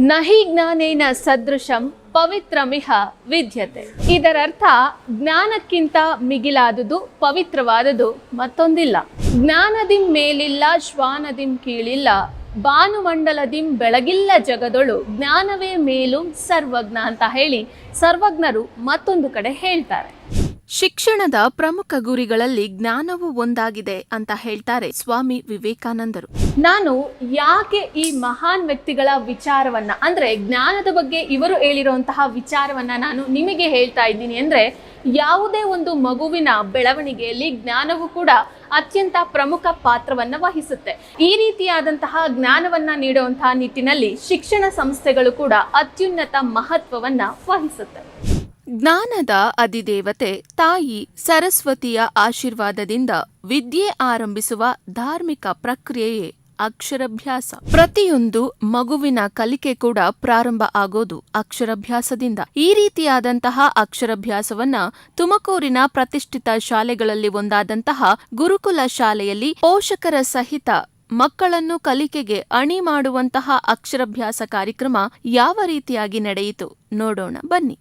ನಹಿ ಜ್ಞಾನೇನ ಸದೃಶಂ ಪವಿತ್ರಮಿಹ ವಿದ್ಯತೆ. ಇದರರ್ಥ ಜ್ಞಾನಕ್ಕಿಂತ ಮಿಗಿಲಾದುದು ಪವಿತ್ರವಾದುದು ಮತ್ತೊಂದಿಲ್ಲ. ಜ್ಞಾನದಿಂ ಮೇಲಿಲ್ಲ ಶ್ವಾನದಿಂ ಕೀಳಿಲ್ಲ, ಭಾನುಮಂಡಲದಿಂ ಬೆಳಗಿಲ್ಲ ಜಗದೊಳು, ಜ್ಞಾನವೇ ಮೇಲು ಸರ್ವಜ್ಞ ಅಂತ ಹೇಳಿ ಸರ್ವಜ್ಞರು ಮತ್ತೊಂದು ಕಡೆ ಹೇಳ್ತಾರೆ. ಶಿಕ್ಷಣದ ಪ್ರಮುಖ ಗುರಿಗಳಲ್ಲಿ ಜ್ಞಾನವೂ ಒಂದಾಗಿದೆ ಅಂತ ಹೇಳ್ತಾರೆ ಸ್ವಾಮಿ ವಿವೇಕಾನಂದರು. ನಾನು ಯಾಕೆ ಈ ಮಹಾನ್ ವ್ಯಕ್ತಿಗಳ ವಿಚಾರವನ್ನ ಅಂದ್ರೆ ಜ್ಞಾನದ ಬಗ್ಗೆ ಇವರು ಹೇಳಿರುವಂತಹ ವಿಚಾರವನ್ನ ನಾನು ನಿಮಗೆ ಹೇಳ್ತಾ ಇದ್ದೀನಿ ಅಂದ್ರೆ, ಯಾವುದೇ ಒಂದು ಮಗುವಿನ ಬೆಳವಣಿಗೆಯಲ್ಲಿ ಜ್ಞಾನವೂ ಕೂಡ ಅತ್ಯಂತ ಪ್ರಮುಖ ಪಾತ್ರವನ್ನ ವಹಿಸುತ್ತೆ. ಈ ರೀತಿಯಾದಂತಹ ಜ್ಞಾನವನ್ನ ನೀಡುವಂತಹ ನಿಟ್ಟಿನಲ್ಲಿ ಶಿಕ್ಷಣ ಸಂಸ್ಥೆಗಳು ಕೂಡ ಅತ್ಯುನ್ನತ ಮಹತ್ವವನ್ನ ವಹಿಸುತ್ತೆ. ಜ್ಞಾನದ ಅಧಿದೇವತೆ ತಾಯಿ ಸರಸ್ವತಿಯ ಆಶೀರ್ವಾದದಿಂದ ವಿದ್ಯೆ ಆರಂಭಿಸುವ ಧಾರ್ಮಿಕ ಪ್ರಕ್ರಿಯೆಯೇ ಅಕ್ಷರಾಭ್ಯಾಸ. ಪ್ರತಿಯೊಂದು ಮಗುವಿನ ಕಲಿಕೆ ಕೂಡ ಪ್ರಾರಂಭ ಆಗೋದು ಅಕ್ಷರಾಭ್ಯಾಸದಿಂದ. ಈ ರೀತಿಯಾದಂತಹ ಅಕ್ಷರಾಭ್ಯಾಸವನ್ನ ತುಮಕೂರಿನ ಪ್ರತಿಷ್ಠಿತ ಶಾಲೆಗಳಲ್ಲಿ ಒಂದಾದಂತಹ ಗುರುಕುಲ ಶಾಲೆಯಲ್ಲಿ ಪೋಷಕರ ಸಹಿತ ಮಕ್ಕಳನ್ನು ಕಲಿಕೆಗೆ ಅಣಿ ಮಾಡುವಂತಹ ಅಕ್ಷರಾಭ್ಯಾಸ ಕಾರ್ಯಕ್ರಮ ಯಾವ ರೀತಿಯಾಗಿ ನಡೆಯಿತು ನೋಡೋಣ ಬನ್ನಿ.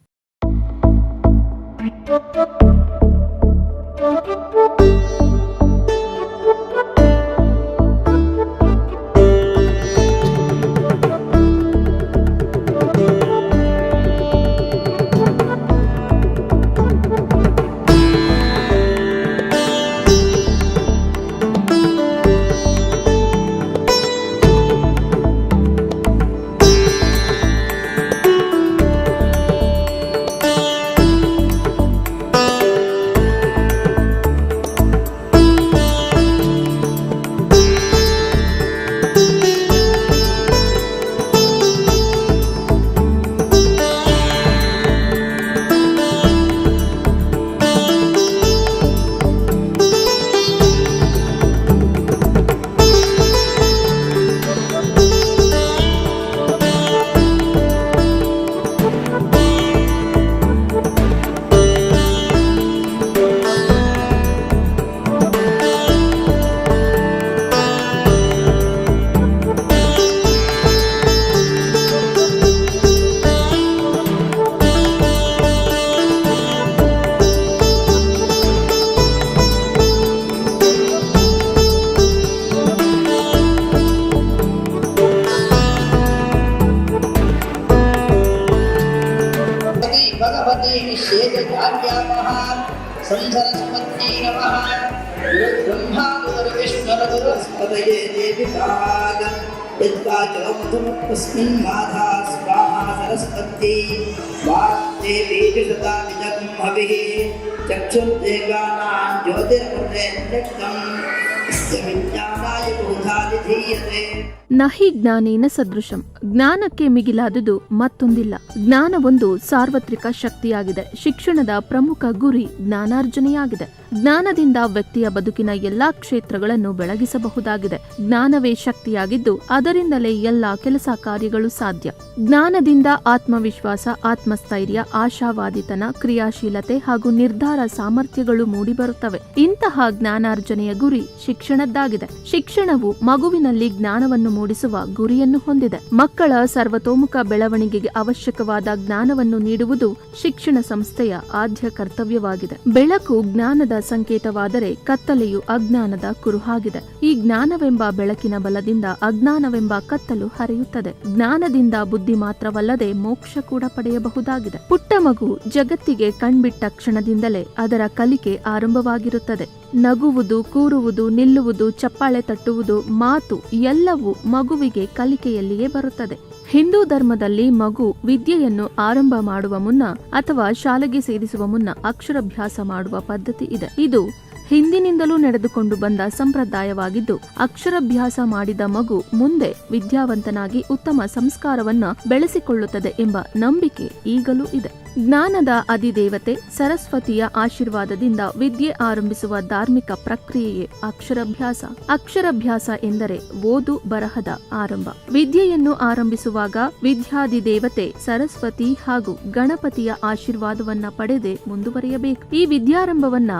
ನಹಿ ಜ್ಞಾನೇನ ಸದೃಶಂ. ಜ್ಞಾನಕ್ಕೆ ಮಿಗಿಲಾದುದು ಮತ್ತೊಂದಿಲ್ಲ. ಜ್ಞಾನವೊಂದು ಸಾರ್ವತ್ರಿಕ ಶಕ್ತಿಯಾಗಿದೆ. ಶಿಕ್ಷಣದ ಪ್ರಮುಖ ಗುರಿ ಜ್ಞಾನಾರ್ಜನೆಯಾಗಿದೆ. ಜ್ಞಾನದಿಂದ ವ್ಯಕ್ತಿಯ ಬದುಕಿನ ಎಲ್ಲಾ ಕ್ಷೇತ್ರಗಳನ್ನು ಬೆಳಗಿಸಬಹುದಾಗಿದೆ. ಜ್ಞಾನವೇ ಶಕ್ತಿಯಾಗಿದ್ದು ಅದರಿಂದಲೇ ಎಲ್ಲಾ ಕೆಲಸ ಕಾರ್ಯಗಳು ಸಾಧ್ಯ. ಜ್ಞಾನದಿಂದ ಆತ್ಮವಿಶ್ವಾಸ, ಆತ್ಮಸ್ಥೈರ್ಯ, ಆಶಾವಾದಿತನ, ಕ್ರಿಯಾಶೀಲತೆ ಹಾಗೂ ನಿರ್ಧಾರ ಸಾಮರ್ಥ್ಯಗಳು ಮೂಡಿಬರುತ್ತವೆ. ಇಂತಹ ಜ್ಞಾನಾರ್ಜನೆಯ ಗುರಿ ಶಿಕ್ಷಣದ್ದಾಗಿದೆ. ಶಿಕ್ಷಣವು ಮಗುವಿನಲ್ಲಿ ಜ್ಞಾನವನ್ನು ಮೂಡಿಸುವ ಗುರಿಯನ್ನು ಹೊಂದಿದೆ. ಮಕ್ಕಳ ಸರ್ವತೋಮುಖ ಬೆಳವಣಿಗೆಗೆ ಅವಶ್ಯಕವಾದ ಜ್ಞಾನವನ್ನು ನೀಡುವುದು ಶಿಕ್ಷಣ ಸಂಸ್ಥೆಯ ಆದ್ಯ ಕರ್ತವ್ಯವಾಗಿದೆ. ಬೆಳಕು ಜ್ಞಾನದ ಸಂಕೇತವಾದರೆ ಕತ್ತಲೆಯು ಅಜ್ಞಾನದ ಕುರುಹಾಗಿದೆ. ಈ ಜ್ಞಾನವೆಂಬ ಬೆಳಕಿನ ಬಲದಿಂದ ಅಜ್ಞಾನವೆಂಬ ಕತ್ತಲು ಹರಿಯುತ್ತದೆ. ಜ್ಞಾನದಿಂದ ಬುದ್ಧಿ ಮಾತ್ರವಲ್ಲದೆ ಮೋಕ್ಷ ಕೂಡ ಪಡೆಯಬಹುದಾಗಿದೆ. ಪುಟ್ಟ ಮಗು ಜಗತ್ತಿಗೆ ಕಣ್ಬಿಟ್ಟ ಕ್ಷಣದಿಂದಲೇ ಅದರ ಕಲಿಕೆ ಆರಂಭವಾಗಿರುತ್ತದೆ. ನಗುವುದು, ಕೂರುವುದು, ನಿಲ್ಲುವುದು, ಚಪ್ಪಾಳೆ ತಟ್ಟುವುದು, ಮಾತು ಎಲ್ಲವೂ ಮಗುವಿಗೆ ಕಲಿಕೆಯಲ್ಲಿಯೇ ಬರುತ್ತದೆ. ಹಿಂದೂ ಧರ್ಮದಲ್ಲಿ ಮಗು ವಿದ್ಯೆಯನ್ನು ಆರಂಭ ಮಾಡುವ ಮುನ್ನ ಅಥವಾ ಶಾಲೆಗೆ ಸೇರಿಸುವ ಮುನ್ನ ಅಕ್ಷರಾಭ್ಯಾಸ ಮಾಡುವ ಪದ್ಧತಿ ಇದೆ. ಇದು ಹಿಂದಿನಿಂದಲೂ ನಡೆದುಕೊಂಡು ಬಂದ ಸಂಪ್ರದಾಯವಾಗಿದ್ದು, ಅಕ್ಷರಾಭ್ಯಾಸ ಮಾಡಿದ ಮಗು ಮುಂದೆ ವಿದ್ಯಾವಂತನಾಗಿ ಉತ್ತಮ ಸಂಸ್ಕಾರವನ್ನ ಬೆಳೆಸಿಕೊಳ್ಳುತ್ತದೆ ಎಂಬ ನಂಬಿಕೆ ಈಗಲೂ ಇದೆ. ಜ್ಞಾನದ ಅಧಿದೇವತೆ ಸರಸ್ವತಿಯ ಆಶೀರ್ವಾದದಿಂದ ವಿದ್ಯೆ ಆರಂಭಿಸುವ ಧಾರ್ಮಿಕ ಪ್ರಕ್ರಿಯೆಯೇ ಅಕ್ಷರಾಭ್ಯಾಸ. ಅಕ್ಷರಾಭ್ಯಾಸ ಎಂದರೆ ಓದು ಬರಹದ ಆರಂಭ. ವಿದ್ಯೆಯನ್ನು ಆರಂಭಿಸುವಾಗ ವಿದ್ಯಾಧಿದೇವತೆ ಸರಸ್ವತಿ ಹಾಗೂ ಗಣಪತಿಯ ಆಶೀರ್ವಾದವನ್ನ ಪಡೆದೇ ಮುಂದುವರಿಯಬೇಕು. ಈ ವಿದ್ಯಾರಂಭವನ್ನ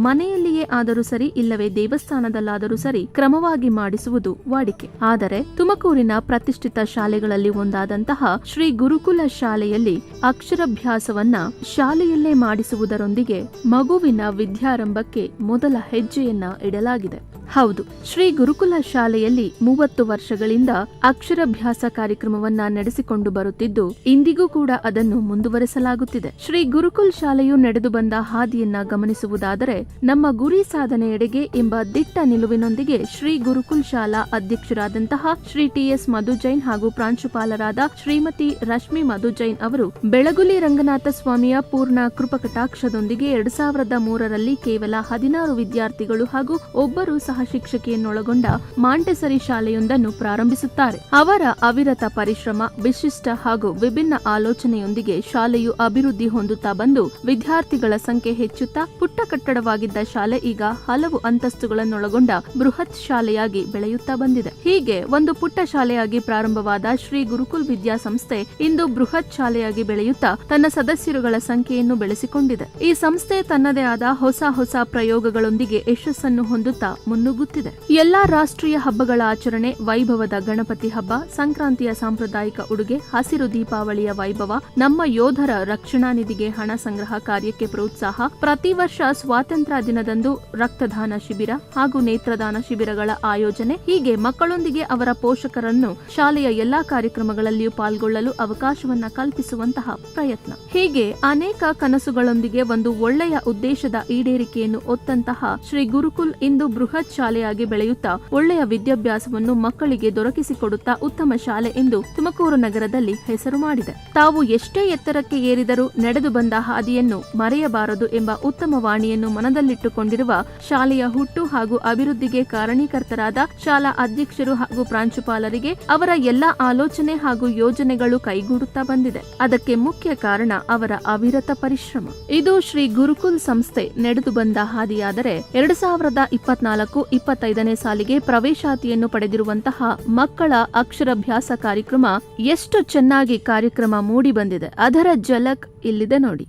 ಮನೆಯಲ್ಲಿಯೇ ಆದರೂ ಸರಿ, ಇಲ್ಲವೇ ದೇವಸ್ಥಾನದಲ್ಲಾದರೂ ಸರಿ ಕ್ರಮವಾಗಿ ಮಾಡಿಸುವುದು ವಾಡಿಕೆ. ಆದರೆ ತುಮಕೂರಿನ ಪ್ರತಿಷ್ಠಿತ ಶಾಲೆಗಳಲ್ಲಿ ಒಂದಾದಂತಹ ಶ್ರೀ ಗುರುಕುಲ ಶಾಲೆಯಲ್ಲಿ ಅಕ್ಷರಾಭ್ಯಾಸವನ್ನ ಶಾಲೆಯಲ್ಲೇ ಮಾಡಿಸುವುದರೊಂದಿಗೆ ಮಗುವಿನ ವಿದ್ಯಾರಂಭಕ್ಕೆ ಮೊದಲ ಹೆಜ್ಜೆಯನ್ನ ಇಡಲಾಗಿದೆ. ಹೌದು, ಶ್ರೀ ಗುರುಕುಲ ಶಾಲೆಯಲ್ಲಿ 30 ವರ್ಷಗಳಿಂದ ಅಕ್ಷರಾಭ್ಯಾಸ ಕಾರ್ಯಕ್ರಮವನ್ನ ನಡೆಸಿಕೊಂಡು ಬರುತ್ತಿದ್ದು ಇಂದಿಗೂ ಕೂಡ ಅದನ್ನು ಮುಂದುವರೆಸಲಾಗುತ್ತಿದೆ. ಶ್ರೀ ಗುರುಕುಲ್ ಶಾಲೆಯು ನಡೆದು ಬಂದ ಹಾದಿಯನ್ನ ಗಮನಿಸುವುದಾದರೆ ನಮ್ಮ ಗುರಿ ಸಾಧನೆಯೆಡೆಗೆ ಎಂಬ ದಿಟ್ಟ ನಿಲುವಿನೊಂದಿಗೆ ಶ್ರೀ ಗುರುಕುಲ್ ಶಾಲಾ ಅಧ್ಯಕ್ಷರಾದಂತಹ ಶ್ರೀ ಟಿ.ಎಸ್. ಮಧು ಜೈನ್ ಹಾಗೂ ಪ್ರಾಂಶುಪಾಲರಾದ ಶ್ರೀಮತಿ ರಶ್ಮಿ ಮಧು ಜೈನ್ ಅವರು ಬೆಳಗುಲಿ ರಂಗನಾಥ ಸ್ವಾಮಿಯ ಪೂರ್ಣ ಕೃಪಕಟಾಕ್ಷದೊಂದಿಗೆ 2003ರಲ್ಲಿ ಕೇವಲ 16 ವಿದ್ಯಾರ್ಥಿಗಳು ಹಾಗೂ ಒಬ್ಬರು ಸಹ ಶಿಕ್ಷಕಿಯನ್ನೊಳಗೊಂಡ ಮಾಂಟೆಸರಿ ಶಾಲೆಯೊಂದನ್ನು ಪ್ರಾರಂಭಿಸುತ್ತಾರೆ. ಅವರ ಅವಿರತ ಪರಿಶ್ರಮ, ವಿಶಿಷ್ಟ ಹಾಗೂ ವಿಭಿನ್ನ ಆಲೋಚನೆಯೊಂದಿಗೆ ಶಾಲೆಯು ಅಭಿವೃದ್ಧಿ ಹೊಂದುತ್ತಾ ಬಂದು ವಿದ್ಯಾರ್ಥಿಗಳ ಸಂಖ್ಯೆ ಹೆಚ್ಚುತ್ತಾ ಪುಟ್ಟ ಕಟ್ಟಡವಾಗಿದ್ದ ಶಾಲೆ ಈಗ ಹಲವು ಅಂತಸ್ತುಗಳನ್ನೊಳಗೊಂಡ ಬೃಹತ್ ಶಾಲೆಯಾಗಿ ಬೆಳೆಯುತ್ತಾ ಬಂದಿದೆ. ಹೀಗೆ ಒಂದು ಪುಟ್ಟ ಶಾಲೆಯಾಗಿ ಪ್ರಾರಂಭವಾದ ಶ್ರೀ ಗುರುಕುಲ್ ವಿದ್ಯಾಸಂಸ್ಥೆ ಇಂದು ಬೃಹತ್ ಶಾಲೆಯಾಗಿ ಬೆಳೆಯುತ್ತಾ ತನ್ನ ಸದಸ್ಯರುಗಳ ಸಂಖ್ಯೆಯನ್ನು ಬೆಳೆಸಿಕೊಂಡಿದೆ. ಈ ಸಂಸ್ಥೆ ತನ್ನದೇ ಆದ ಹೊಸ ಹೊಸ ಪ್ರಯೋಗಗಳೊಂದಿಗೆ ಯಶಸ್ಸನ್ನು ಹೊಂದುತ್ತಾ ಮುನ್ನುಗ್ಗುತ್ತಿದೆ. ಎಲ್ಲಾ ರಾಷ್ಟ್ರೀಯ ಹಬ್ಬಗಳ ಆಚರಣೆ, ವೈಭವದ ಗಣಪತಿ ಹಬ್ಬ, ಸಂಕ್ರಾಂತಿಯ ಸಾಂಪ್ರದಾಯಿಕ ಉಡುಗೆ, ಹಸಿರು ದೀಪಾವಳಿಯ ವೈಭವ, ನಮ್ಮ ಯೋಧರ ರಕ್ಷಣಾ ನಿಧಿಗೆ ಹಣ ಸಂಗ್ರಹ ಕಾರ್ಯಕ್ಕೆ ಪ್ರೋತ್ಸಾಹ, ಪ್ರತಿ ವರ್ಷ ಸ್ವಾತಂತ್ರ್ಯ ದಿನದಂದು ರಕ್ತದಾನ ಶಿಬಿರ ಹಾಗೂ ನೇತ್ರದಾನ ಶಿಬಿರಗಳ ಆಯೋಜನೆ, ಹೀಗೆ ಮಕ್ಕಳೊಂದಿಗೆ ಅವರ ಪೋಷಕರನ್ನು ಶಾಲೆಯ ಎಲ್ಲಾ ಕಾರ್ಯಕ್ರಮಗಳಲ್ಲಿಯೂ ಪಾಲ್ಗೊಳ್ಳಲು ಅವಕಾಶವನ್ನ ಕಲ್ಪಿಸುವಂತಹ ಪ್ರಯತ್ನ. ಹೀಗೆ ಅನೇಕ ಕನಸುಗಳೊಂದಿಗೆ ಒಂದು ಒಳ್ಳೆಯ ಉದ್ದೇಶದ ಈಡೇರಿಕೆಯನ್ನು ಒತ್ತಂತಹ ಶ್ರೀ ಗುರುಕುಲ್ ಇಂದು ಬೃಹತ್ ಶಾಲೆಯಾಗಿ ಬೆಳೆಯುತ್ತಾ ಒಳ್ಳೆಯ ವಿದ್ಯಾಭ್ಯಾಸವನ್ನು ಮಕ್ಕಳಿಗೆ ದೊರಕಿಸಿಕೊಡುತ್ತಾ ಉತ್ತಮ ಶಾಲೆ ಎಂದು ತುಮಕೂರು ನಗರದಲ್ಲಿ ಹೆಸರು ಮಾಡಿದೆ. ತಾವು ಎಷ್ಟೇ ಎತ್ತರಕ್ಕೆ ಏರಿದರೂ ನಡೆದು ಬಂದ ಹಾದಿಯನ್ನು ಮರೆಯಬಾರದು ಎಂಬ ಉತ್ತಮ ವಾಣಿಯನ್ನು ಮನದಲ್ಲಿಟ್ಟುಕೊಂಡಿರುವ ಶಾಲೆಯ ಹುಟ್ಟು ಹಾಗೂ ಅಭಿವೃದ್ಧಿಗೆ ಕಾರಣೀಕರ್ತರಾದ ಶಾಲಾ ಅಧ್ಯಕ್ಷರು ಹಾಗೂ ಪ್ರಾಂಶುಪಾಲರಿಗೆ ಅವರ ಎಲ್ಲಾ ಆಲೋಚನೆ ಹಾಗೂ ಯೋಜನೆಗಳು ಕೈಗೂಡುತ್ತಾ ಬಂದಿದೆ. ಅದಕ್ಕೆ ಮುಖ್ಯ ಕಾರಣ ಅವರ ಅವಿರತ ಪರಿಶ್ರಮ. ಇದು ಶ್ರೀ ಗುರುಕುಲ್ ಸಂಸ್ಥೆ ನಡೆದು ಬಂದ ಹಾದಿಯಾದರೆ 2024-25ನೇ ಸಾಲಿಗೆ ಪ್ರವೇಶಾತಿಯನ್ನು ಪಡೆದಿರುವಂತಹ ಮಕ್ಕಳ ಅಕ್ಷರಾಭ್ಯಾಸ ಕಾರ್ಯಕ್ರಮ ಎಷ್ಟು ಚೆನ್ನಾಗಿ ಕಾರ್ಯಕ್ರಮ ಮೂಡಿ ಬಂದಿದೆ, ಅದರ ಝಲಕ್ ಇಲ್ಲಿದೆ ನೋಡಿ.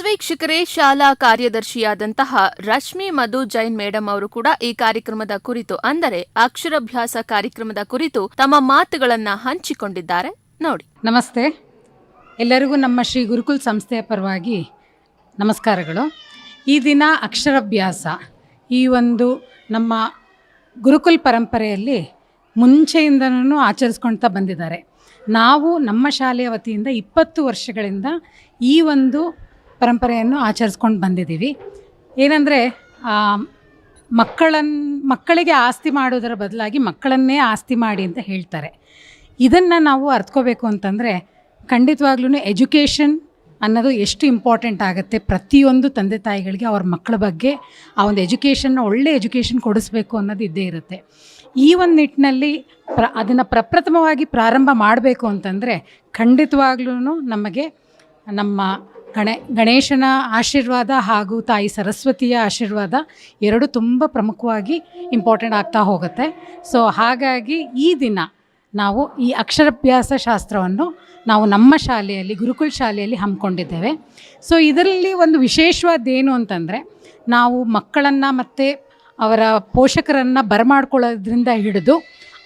ವೀಕ್ಷಕರೇ, ಶಾಲಾ ಕಾರ್ಯದರ್ಶಿಯಾದಂತಹ ರಶ್ಮಿ ಮಧು ಜೈನ್ ಮೇಡಮ್ ಅವರು ಕೂಡ ಈ ಕಾರ್ಯಕ್ರಮದ ಕುರಿತು, ಅಂದರೆ ಅಕ್ಷರಾಭ್ಯಾಸ ಕಾರ್ಯಕ್ರಮದ ಕುರಿತು ತಮ್ಮ ಮಾತುಗಳನ್ನ ಹಂಚಿಕೊಂಡಿದ್ದಾರೆ ನೋಡಿ. ನಮಸ್ತೆ ಎಲ್ಲರಿಗೂ. ನಮ್ಮ ಶ್ರೀ ಗುರುಕುಲ್ ಸಂಸ್ಥೆಯ ಪರವಾಗಿ ನಮಸ್ಕಾರಗಳು. ಈ ದಿನ ಅಕ್ಷರಾಭ್ಯಾಸ ಈ ಒಂದು ನಮ್ಮ ಗುರುಕುಲ್ ಪರಂಪರೆಯಲ್ಲಿ ಮುಂಚೆಯಿಂದನೂ ಆಚರಿಸ್ಕೊಳ್ತಾ ಬಂದಿದ್ದಾರೆ. ನಾವು ನಮ್ಮ ಶಾಲೆಯ ವತಿಯಿಂದ 20 ವರ್ಷಗಳಿಂದ ಈ ಒಂದು ಪರಂಪರೆಯನ್ನು ಆಚರಿಸ್ಕೊಂಡು ಬಂದಿದ್ದೀವಿ. ಏನಂದರೆ ಮಕ್ಕಳಿಗೆ ಆಸ್ತಿ ಮಾಡೋದರ ಬದಲಾಗಿ ಮಕ್ಕಳನ್ನೇ ಆಸ್ತಿ ಮಾಡಿ ಅಂತ ಹೇಳ್ತಾರೆ. ಇದನ್ನು ನಾವು ಅರ್ಥಕೋಬೇಕು ಅಂತಂದರೆ ಖಂಡಿತವಾಗ್ಲೂ ಎಜುಕೇಷನ್ ಅನ್ನೋದು ಎಷ್ಟು ಇಂಪಾರ್ಟೆಂಟ್ ಆಗುತ್ತೆ. ಪ್ರತಿಯೊಂದು ತಂದೆ ತಾಯಿಗಳಿಗೆ ಅವ್ರ ಮಕ್ಕಳ ಬಗ್ಗೆ ಆ ಒಂದು ಒಳ್ಳೆ ಎಜುಕೇಷನ್ ಕೊಡಿಸ್ಬೇಕು ಅನ್ನೋದು ಇದ್ದೇ ಇರುತ್ತೆ. ಈ ಒಂದು ನಿಟ್ಟಿನಲ್ಲಿ ಅದನ್ನು ಪ್ರಪ್ರಥಮವಾಗಿ ಪ್ರಾರಂಭ ಮಾಡಬೇಕು ಅಂತಂದರೆ ಖಂಡಿತವಾಗ್ಲೂ ನಮಗೆ ನಮ್ಮ ಗಣೇಶನ ಆಶೀರ್ವಾದ ಹಾಗೂ ತಾಯಿ ಸರಸ್ವತಿಯ ಆಶೀರ್ವಾದ ಎರಡು ತುಂಬ ಪ್ರಮುಖವಾಗಿ ಇಂಪಾರ್ಟೆಂಟ್ ಆಗ್ತಾ ಹೋಗುತ್ತೆ. ಸೊ ಹಾಗಾಗಿ ಈ ದಿನ ನಾವು ಈ ಅಕ್ಷರಾಭ್ಯಾಸ ಶಾಸ್ತ್ರವನ್ನು ನಾವು ನಮ್ಮ ಶಾಲೆಯಲ್ಲಿ ಗುರುಕುಲ್ ಶಾಲೆಯಲ್ಲಿ ಹಮ್ಮಿಕೊಂಡಿದ್ದೇವೆ. ಸೊ ಇದರಲ್ಲಿ ಒಂದು ವಿಶೇಷವಾದ್ದೇನು ಅಂತಂದರೆ ನಾವು ಮಕ್ಕಳನ್ನು ಮತ್ತು ಅವರ ಪೋಷಕರನ್ನು ಬರಮಾಡ್ಕೊಳ್ಳೋದ್ರಿಂದ ಹಿಡಿದು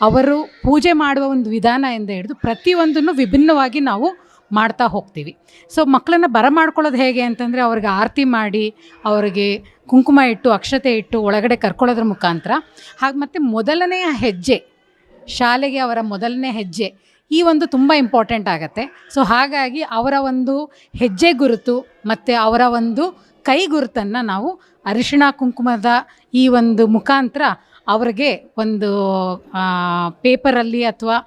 ಅವರು ಪೂಜೆ ಮಾಡುವ ಒಂದು ವಿಧಾನದಿಂದ ಹಿಡಿದು ಪ್ರತಿಯೊಂದನ್ನು ವಿಭಿನ್ನವಾಗಿ ನಾವು ಮಾಡ್ತಾ ಹೋಗ್ತೀವಿ. ಸೊ ಮಕ್ಕಳನ್ನು ಬರಮಾಡ್ಕೊಳ್ಳೋದು ಹೇಗೆ ಅಂತಂದರೆ ಅವ್ರಿಗೆ ಆರತಿ ಮಾಡಿ ಅವರಿಗೆ ಕುಂಕುಮ ಇಟ್ಟು ಅಕ್ಷತೆ ಇಟ್ಟು ಒಳಗಡೆ ಕರ್ಕೊಳ್ಳೋದ್ರ ಮುಖಾಂತರ ಹಾಗೆ ಮತ್ತು ಮೊದಲನೆಯ ಹೆಜ್ಜೆ ಶಾಲೆಗೆ ಅವರ ಮೊದಲನೇ ಹೆಜ್ಜೆ ಈ ಒಂದು ತುಂಬ ಇಂಪಾರ್ಟೆಂಟ್ ಆಗುತ್ತೆ. ಸೊ ಹಾಗಾಗಿ ಅವರ ಒಂದು ಹೆಜ್ಜೆ ಗುರುತು ಮತ್ತು ಅವರ ಒಂದು ಕೈ ಗುರುತನ್ನು ನಾವು ಅರಿಶಿಣ ಕುಂಕುಮದ ಈ ಒಂದು ಮುಖಾಂತರ ಅವ್ರಿಗೆ ಒಂದು ಪೇಪರಲ್ಲಿ ಅಥವಾ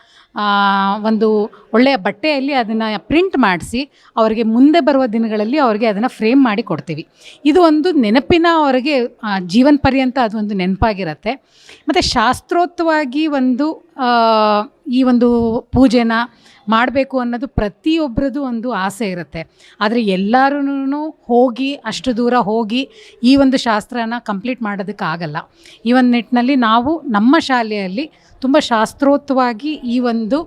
ಒಂದು ಒಳ್ಳೆಯ ಬಟ್ಟೆಯಲ್ಲಿ ಅದನ್ನು ಪ್ರಿಂಟ್ ಮಾಡಿಸಿ ಅವರಿಗೆ ಮುಂದೆ ಬರುವ ದಿನಗಳಲ್ಲಿ ಅವರಿಗೆ ಅದನ್ನು ಫ್ರೇಮ್ ಮಾಡಿ ಕೊಡ್ತೀವಿ. ಇದು ಒಂದು ನೆನಪಿನ ಅವರಿಗೆ ಜೀವನ ಪರ್ಯಂತ ಅದೊಂದು ನೆನಪಾಗಿರುತ್ತೆ. ಮತ್ತು ಶಾಸ್ತ್ರೋಕ್ತವಾಗಿ ಈ ಒಂದು ಪೂಜೆನ ಮಾಡಬೇಕು ಅನ್ನೋದು ಪ್ರತಿಯೊಬ್ಬರದ್ದು ಒಂದು ಆಸೆ ಇರುತ್ತೆ. ಆದರೆ ಎಲ್ಲರೂ ಹೋಗಿ ಅಷ್ಟು ದೂರ ಹೋಗಿ ಈ ಒಂದು ಶಾಸ್ತ್ರನ ಕಂಪ್ಲೀಟ್ ಮಾಡೋದಕ್ಕಾಗಲ್ಲ. ಈ ಒಂದು ನಿಟ್ಟಿನಲ್ಲಿ ನಾವು ನಮ್ಮ ಶಾಲೆಯಲ್ಲಿ ತುಂಬ ಶಾಸ್ತ್ರೋಕ್ತವಾಗಿ ಈ ಒಂದು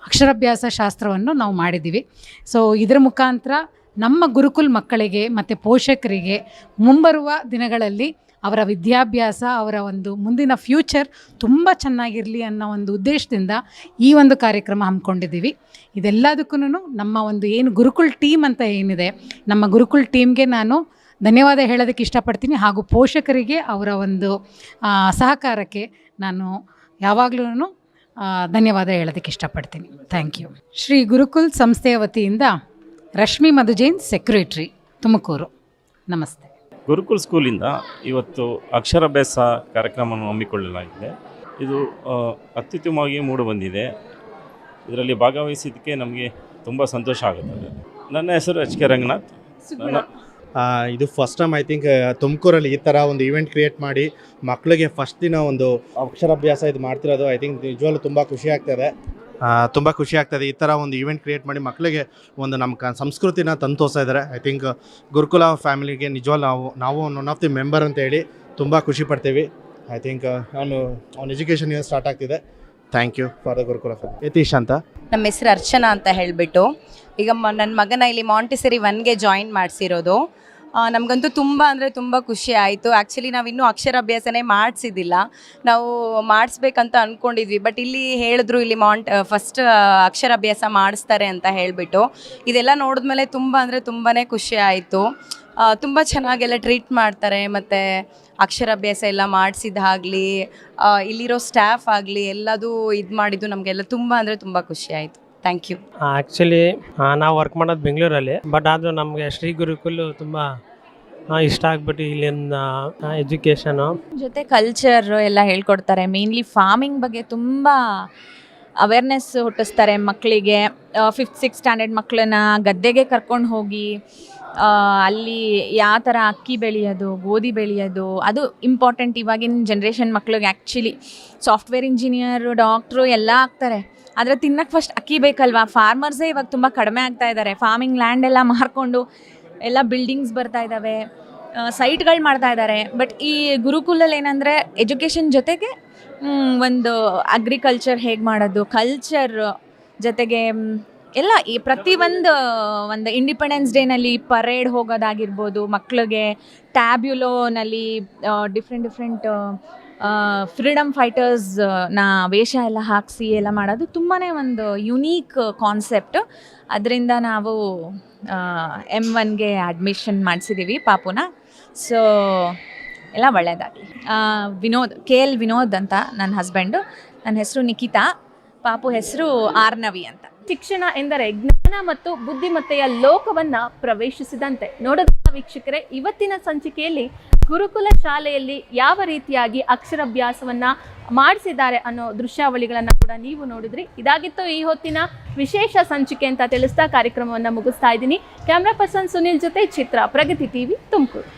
ಅಕ್ಷರಾಭ್ಯಾಸ ಶಾಸ್ತ್ರವನ್ನು ನಾವು ಮಾಡಿದ್ದೀವಿ. ಸೊ ಇದರ ಮುಖಾಂತರ ನಮ್ಮ ಗುರುಕುಲ್ ಮಕ್ಕಳಿಗೆ ಮತ್ತು ಪೋಷಕರಿಗೆ ಮುಂಬರುವ ದಿನಗಳಲ್ಲಿ ಅವರ ವಿದ್ಯಾಭ್ಯಾಸ, ಅವರ ಒಂದು ಮುಂದಿನ ಫ್ಯೂಚರ್ ತುಂಬ ಚೆನ್ನಾಗಿರಲಿ ಅನ್ನೋ ಒಂದು ಉದ್ದೇಶದಿಂದ ಈ ಒಂದು ಕಾರ್ಯಕ್ರಮ ಹಮ್ಮಿಕೊಂಡಿದ್ದೀವಿ. ಇದೆಲ್ಲದಕ್ಕೂ ನಮ್ಮ ಒಂದು ಏನು ಗುರುಕುಲ್ ಟೀಮ್ ಅಂತ ಏನಿದೆ, ನಮ್ಮ ಗುರುಕುಲ್ ಟೀಮ್ಗೆ ನಾನು ಧನ್ಯವಾದ ಹೇಳೋದಕ್ಕೆ ಇಷ್ಟಪಡ್ತೀನಿ. ಹಾಗೂ ಪೋಷಕರಿಗೆ ಅವರ ಒಂದು ಸಹಕಾರಕ್ಕೆ ನಾನು ಯಾವಾಗಲೂ ಧನ್ಯವಾದ ಹೇಳೋದಕ್ಕೆ ಇಷ್ಟಪಡ್ತೀನಿ. Thank you. ಶ್ರೀ ಗುರುಕುಲ್ ಸಂಸ್ಥೆಯ ವತಿಯಿಂದ ರಶ್ಮಿ ಮಧುಜೈನ್, ಸೆಕ್ರೆಟ್ರಿ, ತುಮಕೂರು. ನಮಸ್ತೆ. ಗುರುಕುಲ್ ಸ್ಕೂಲಿಂದ ಇವತ್ತು ಅಕ್ಷರಾಭ್ಯಾಸ ಕಾರ್ಯಕ್ರಮವನ್ನು ಹಮ್ಮಿಕೊಳ್ಳಲಾಗಿದೆ. ಇದು ಅತ್ಯುತ್ತಮವಾಗಿ ಮೂಡಿಬಂದಿದೆ. ಇದರಲ್ಲಿ ಭಾಗವಹಿಸಿದ್ದಕ್ಕೆ ನಮಗೆ ತುಂಬ ಸಂತೋಷ ಆಗುತ್ತದೆ. ನನ್ನ ಹೆಸರು ಎಚ್ ಕೆ ರಂಗನಾಥ್. ಇದು ಫಸ್ಟ್ ಟೈಮ್ ಐ ಥಿಂಕ್ ತುಮಕೂರಲ್ಲಿ ಈ ಥರ ಒಂದು ಈವೆಂಟ್ ಕ್ರಿಯೇಟ್ ಮಾಡಿ ಮಕ್ಕಳಿಗೆ ಫಸ್ಟ್ ದಿನ ಒಂದು ಅಕ್ಷರಾಭ್ಯಾಸ ಇದು ಮಾಡ್ತಿರೋದು ಐ ಥಿಂಕ್ ನಿಜವಾಗ್ಲೂ ತುಂಬ ಖುಷಿ ಆಗ್ತದೆ. ಈ ಥರ ಒಂದು ಈವೆಂಟ್ ಕ್ರಿಯೇಟ್ ಮಾಡಿ ಮಕ್ಕಳಿಗೆ ಒಂದು ನಮ್ಮ ಸಂಸ್ಕೃತಿನ ತಂದು ತೋರಿಸ್ತಾ ಇದ್ದಾರೆ. ಐ ಥಿಂಕ್ ಗುರುಕುಲ ಫ್ಯಾಮಿಲಿಗೆ ನಿಜವಾಗ್ಲೂ ನಾವು ಒನ್ ಆಫ್ ದಿ ಮೆಂಬರ್ ಅಂತ ಹೇಳಿ ತುಂಬ ಖುಷಿ ಪಡ್ತೀವಿ. ಐ ಥಿಂಕ್ ಅವ್ನ ಎಜುಕೇಷನ್ ಏನು ಸ್ಟಾರ್ಟ್ ಆಗ್ತಿದೆ. Thank you for the Gurukula family. Yatish ಅಂತ ನಮ್ಮ ಹೆಸರು ಅರ್ಚನಾ ಅಂತ ಹೇಳಿಬಿಟ್ಟು ಈಗ ನನ್ನ ಮಗನ ಇಲ್ಲಿ ಮಾಂಟಿಸರಿ 1ಗೆ ಜಾಯಿನ್ ಮಾಡಿಸಿರೋದು. ನಮಗಂತೂ ತುಂಬ ಖುಷಿ ಆಯಿತು. ಆ್ಯಕ್ಚುಲಿ ನಾವು ಇನ್ನೂ ಅಕ್ಷರಾಭ್ಯಾಸನೇ ಮಾಡಿಸಿದ್ದಿಲ್ಲ, ನಾವು ಮಾಡಿಸ್ಬೇಕಂತ ಅಂದ್ಕೊಂಡಿದ್ವಿ. ಬಟ್ ಇಲ್ಲಿ ಹೇಳಿದ್ರು ಇಲ್ಲಿ ಫಸ್ಟ್ ಅಕ್ಷರಾಭ್ಯಾಸ ಮಾಡಿಸ್ತಾರೆ ಅಂತ ಹೇಳಿಬಿಟ್ಟು ಇದೆಲ್ಲ ನೋಡಿದ್ಮೇಲೆ ತುಂಬಾ ಖುಷಿ ಆಯಿತು. ತುಂಬ ಚೆನ್ನಾಗೆಲ್ಲ ಟ್ರೀಟ್ ಮಾಡ್ತಾರೆ. ಮತ್ತು ಅಕ್ಷರಾಭ್ಯಾಸ ಎಲ್ಲ ಮಾಡಿಸಿದ್ದಾಗಲಿ ಇಲ್ಲಿರೋ ಸ್ಟಾಫ್ ಆಗಲಿ ಎಲ್ಲದೂ ಇದು ಮಾಡಿದ್ದು ನಮಗೆಲ್ಲ ತುಂಬ ಖುಷಿ ಆಯಿತು. Thank you. ಆ್ಯಕ್ಚುಲಿ ನಾವು ವರ್ಕ್ ಮಾಡೋದು ಬೆಂಗಳೂರಲ್ಲಿ, ಬಟ್ ಆದರೂ ನಮಗೆ ಶ್ರೀ ಗುರುಕುಲ್ ತುಂಬ ಇಷ್ಟ ಆಗ್ಬಿಟ್ಟು ಇಲ್ಲಿನ ಎಜುಕೇಷನು ಜೊತೆ ಕಲ್ಚರ್ ಎಲ್ಲ ಹೇಳ್ಕೊಡ್ತಾರೆ. ಮೇನ್ಲಿ ಫಾರ್ಮಿಂಗ್ ಬಗ್ಗೆ ತುಂಬ ಅವೇರ್ನೆಸ್ ಹುಟ್ಟಿಸ್ತಾರೆ ಮಕ್ಕಳಿಗೆ. 5th 6th ಸ್ಟ್ಯಾಂಡರ್ಡ್ ಮಕ್ಕಳನ್ನ ಗದ್ದೆಗೆ ಕರ್ಕೊಂಡು ಹೋಗಿ ಅಲ್ಲಿ ಯಾವ ಥರ ಅಕ್ಕಿ ಬೆಳೆಯೋದು, ಗೋಧಿ ಬೆಳೆಯೋದು ಅದು ಇಂಪಾರ್ಟೆಂಟ್. ಇವಾಗಿನ ಜನ್ರೇಷನ್ ಮಕ್ಳಿಗೆ ಆ್ಯಕ್ಚುಲಿ ಸಾಫ್ಟ್ವೇರ್ ಇಂಜಿನಿಯರು, ಡಾಕ್ಟ್ರು ಎಲ್ಲ ಆಗ್ತಾರೆ, ಆದರೆ ತಿನ್ನಕ್ಕೆ ಫಸ್ಟ್ ಅಕ್ಕಿ ಬೇಕಲ್ವಾ. ಫಾರ್ಮರ್ಸೇ ಇವಾಗ ತುಂಬ ಕಡಿಮೆ ಆಗ್ತಾ ಇದ್ದಾರೆ. ಫಾರ್ಮಿಂಗ್ ಲ್ಯಾಂಡ್ ಎಲ್ಲ ಮಾರ್ಕೊಂಡು ಎಲ್ಲ ಬಿಲ್ಡಿಂಗ್ಸ್ ಬರ್ತಾ ಇದ್ದಾವೆ, ಸೈಟ್ಗಳು ಮಾಡ್ತಾ ಇದ್ದಾರೆ. ಬಟ್ ಈ ಗುರುಕುಲಲ್ಲಿ ಏನಂದರೆ ಎಜುಕೇಷನ್ ಜೊತೆಗೆ ಒಂದು ಅಗ್ರಿಕಲ್ಚರ್ ಹೇಗೆ ಮಾಡೋದು, ಕಲ್ಚರ್ ಜೊತೆಗೆ ಎಲ್ಲ ಈ ಪ್ರತಿಯೊಂದು ಇಂಡಿಪೆಂಡೆನ್ಸ್ ಡೇನಲ್ಲಿ ಪರೇಡ್ ಹೋಗೋದಾಗಿರ್ಬೋದು, ಮಕ್ಕಳಿಗೆ ಟ್ಯಾಬ್ಯುಲೋನಲ್ಲಿ ಡಿಫ್ರೆಂಟ್ ಫ್ರೀಡಮ್ ಫೈಟರ್ಸ್ನ ವೇಷ ಎಲ್ಲ ಹಾಕಿಸಿ ಎಲ್ಲ ಮಾಡೋದು ತುಂಬಾ ಒಂದು ಯುನೀಕ್ ಕಾನ್ಸೆಪ್ಟ್. ಅದರಿಂದ ನಾವು M1ಗೆ ಅಡ್ಮಿಷನ್ ಮಾಡಿಸಿದ್ದೀವಿ ಪಾಪುನ. ಸೊ ಎಲ್ಲ ಒಳ್ಳೆಯದಾಗಲಿ. KL ವಿನೋದ್ ಅಂತ ನನ್ನ ಹಸ್ಬೆಂಡು, ನನ್ನ ಹೆಸರು ನಿಖಿತಾ, ಪಾಪು ಹೆಸರು ಆರ್ನವಿ ಅಂತ. ಶಿಕ್ಷಣ ಎಂದರೆ ಜ್ಞಾನ ಮತ್ತು ಬುದ್ಧಿಮತ್ತೆಯ ಲೋಕವನ್ನ ಪ್ರವೇಶಿಸಿದಂತೆ. ನೋಡೋದ ವೀಕ್ಷಕರೇ, ಇವತ್ತಿನ ಸಂಚಿಕೆಯಲ್ಲಿ ಗುರುಕುಲ ಶಾಲೆಯಲ್ಲಿ ಯಾವ ರೀತಿಯಾಗಿ ಅಕ್ಷರಾಭ್ಯಾಸವನ್ನ ಮಾಡಿಸಿದ್ದಾರೆ ಅನ್ನೋ ದೃಶ್ಯಾವಳಿಗಳನ್ನು ಕೂಡ ನೀವು ನೋಡಿದ್ರಿ. ಇದಾಗಿತ್ತು ಈ ಹೊತ್ತಿನ ವಿಶೇಷ ಸಂಚಿಕೆ ಅಂತ ತಿಳಿಸ್ತಾ ಕಾರ್ಯಕ್ರಮವನ್ನು ಮುಗಿಸ್ತಾ ಇದ್ದೀನಿ. ಕ್ಯಾಮ್ರಾ ಪರ್ಸನ್ ಸುನಿಲ್ ಜೊತೆ ಚಿತ್ರ, ಪ್ರಗತಿ ಟಿವಿ, ತುಮಕೂರು.